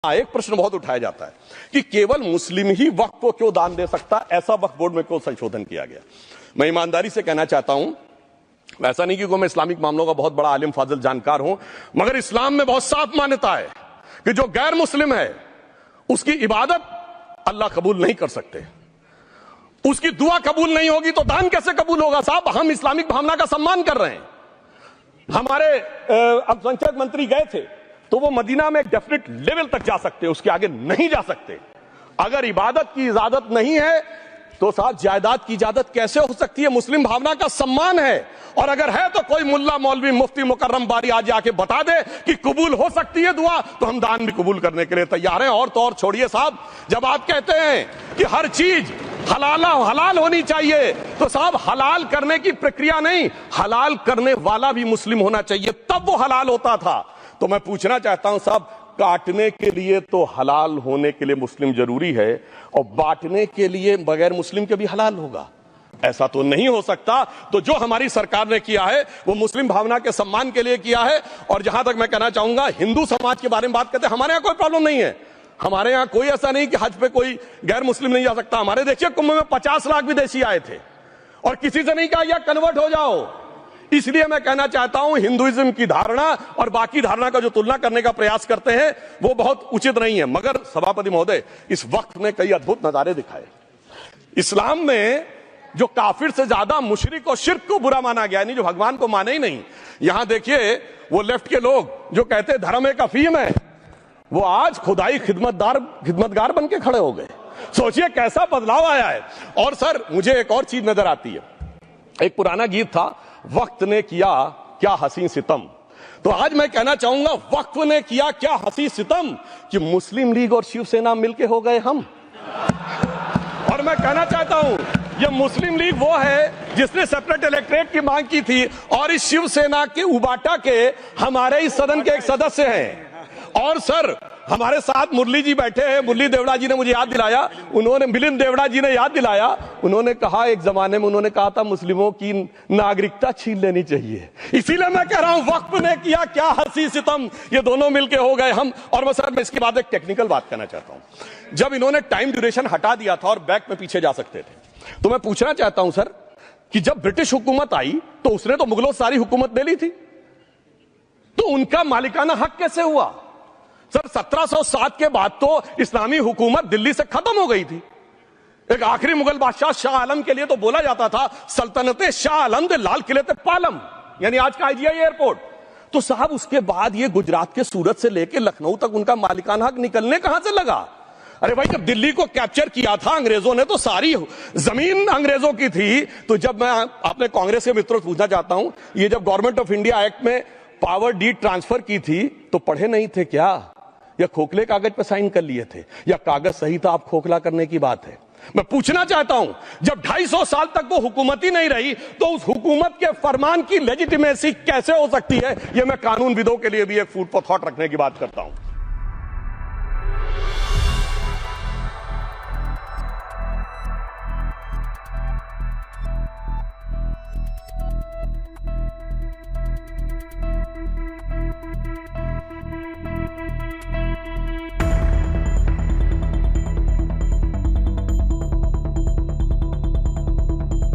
एक प्रश्न बहुत उठाया जाता है कि केवल मुस्लिम ही वक्फ को क्यों दान दे सकता, ऐसा वक्फ बोर्ड में क्यों संशोधन किया गया। मैं ईमानदारी से कहना चाहता हूं, ऐसा नहीं कि मैं इस्लामिक मामलों का बहुत बड़ा आलिम फाजिल जानकार हूं, मगर इस्लाम में बहुत साफ मान्यता है कि जो गैर मुस्लिम है उसकी इबादत अल्लाह कबूल नहीं कर सकते, उसकी दुआ कबूल नहीं होगी तो दान कैसे कबूल होगा। साहब, हम इस्लामिक भावना का सम्मान कर रहे हैं। हमारे अल्पसंख्यक मंत्री गए थे तो वो मदीना में एक डेफिनेट लेवल तक जा सकते, उसके आगे नहीं जा सकते। अगर इबादत की इजाजत नहीं है तो साहब जायदाद की इजाजत कैसे हो सकती है। मुस्लिम भावना का सम्मान है, और अगर है तो कोई मुल्ला मौलवी मुफ्ती मुकर्रम बारी आज आके बता दे कि कबूल हो सकती है दुआ, तो हम दान भी कबूल करने के लिए तैयार हैं। और तो और छोड़िए साहब, जब आप कहते हैं कि हर चीज हलाल होनी चाहिए, तो साहब हलाल करने की प्रक्रिया नहीं, हलाल करने वाला भी मुस्लिम होना चाहिए, तब वो हलाल होता था। तो मैं पूछना चाहता हूं साहब, काटने के लिए तो हलाल होने के लिए मुस्लिम जरूरी है, और बांटने के लिए बगैर मुस्लिम के भी हलाल होगा, ऐसा तो नहीं हो सकता। तो जो हमारी सरकार ने किया है वो मुस्लिम भावना के सम्मान के लिए किया है। और जहां तक मैं कहना चाहूंगा, हिंदू समाज के बारे में बात करते हैं, हमारे यहां कोई प्रॉब्लम नहीं है। हमारे यहां कोई ऐसा नहीं कि हज पे कोई गैर मुस्लिम नहीं जा सकता। हमारे देखिए कुंभ में 50 लाख विदेशी आए थे और किसी से नहीं कहा या कन्वर्ट हो जाओ। इसलिए मैं कहना चाहता हूं, हिंदुइज्म की धारणा और बाकी धारणा का जो तुलना करने का प्रयास करते हैं वो बहुत उचित नहीं है। मगर सभापति महोदय, इस वक्त में कई अद्भुत नजारे दिखाए। इस्लाम में जो काफिर से ज्यादा मुशरिक और शिर्क को बुरा माना गया, यानी जो भगवान को माने ही नहीं। यहां देखिए वो लेफ्ट के लोग जो कहते हैं धर्म एक अफीम है, वो आज खुदाई खिदमतगार बन के खड़े हो गए। सोचिए कैसा बदलाव आया है। और सर, मुझे एक और चीज नजर आती है। एक पुराना गीत था, वक्त ने किया क्या हसी सितम। तो आज मैं कहना चाहूंगा, वक्त ने किया क्या हसी सितम कि मुस्लिम लीग और शिवसेना मिलके हो गए हम। और मैं कहना चाहता हूं, ये मुस्लिम लीग वो है जिसने सेपरेट इलेक्टोरेट की मांग की थी, और इस शिवसेना के उबाटा के हमारे इस सदन के एक सदस्य हैं। और सर, हमारे साथ मुरली जी बैठे हैं, मुरली देवड़ा जी ने मुझे याद दिलाया, मिलिंद देवड़ा जी ने याद दिलाया, उन्होंने कहा एक जमाने में उन्होंने कहा था मुस्लिमों की नागरिकता छीन लेनी चाहिए। इसीलिए मैं कह रहा हूं, वक्त ने किया क्या हसी सितम, ये दोनों मिलके हो गए हम। और मैं इसके बाद एक टेक्निकल बात करना चाहता हूं। जब इन्होंने टाइम ड्यूरेशन हटा दिया था और बैक में पीछे जा सकते थे, तो मैं पूछना चाहता हूं सर कि जब ब्रिटिश हुकूमत आई तो उसने तो मुगलों सारी हुकूमत ले ली थी, तो उनका मालिकाना हक कैसे हुआ। सर, 1707 के बाद तो इस्लामी हुकूमत दिल्ली से खत्म हो गई थी। एक आखिरी मुगल बादशाह शाह आलम के लिए तो बोला जाता था सल्तनते शाह आलम दे लाल किले ते पालम, यानी आज का IGI एयरपोर्ट। तो साहब उसके बाद ये गुजरात के सूरत से लेकर लखनऊ तक उनका मालिकाना हक निकलने कहां से लगा। अरे भाई, जब दिल्ली को कैप्चर किया था अंग्रेजों ने तो सारी जमीन अंग्रेजों की थी। तो जब मैं अपने कांग्रेस के मित्रों से पूछना चाहता हूं, ये जब गवर्नमेंट ऑफ इंडिया एक्ट में पावर डीड ट्रांसफर की थी तो पढ़े नहीं थे क्या, या खोखले कागज पर साइन कर लिए थे, या कागज सही था, आप खोखला करने की बात है। मैं पूछना चाहता हूं, जब 250 साल तक वो हुकूमत ही नहीं रही तो उस हुकूमत के फरमान की लेजिटिमेसी कैसे हो सकती है। यह मैं कानून विदों के लिए भी एक फूड फॉर थॉट रखने की बात करता हूं।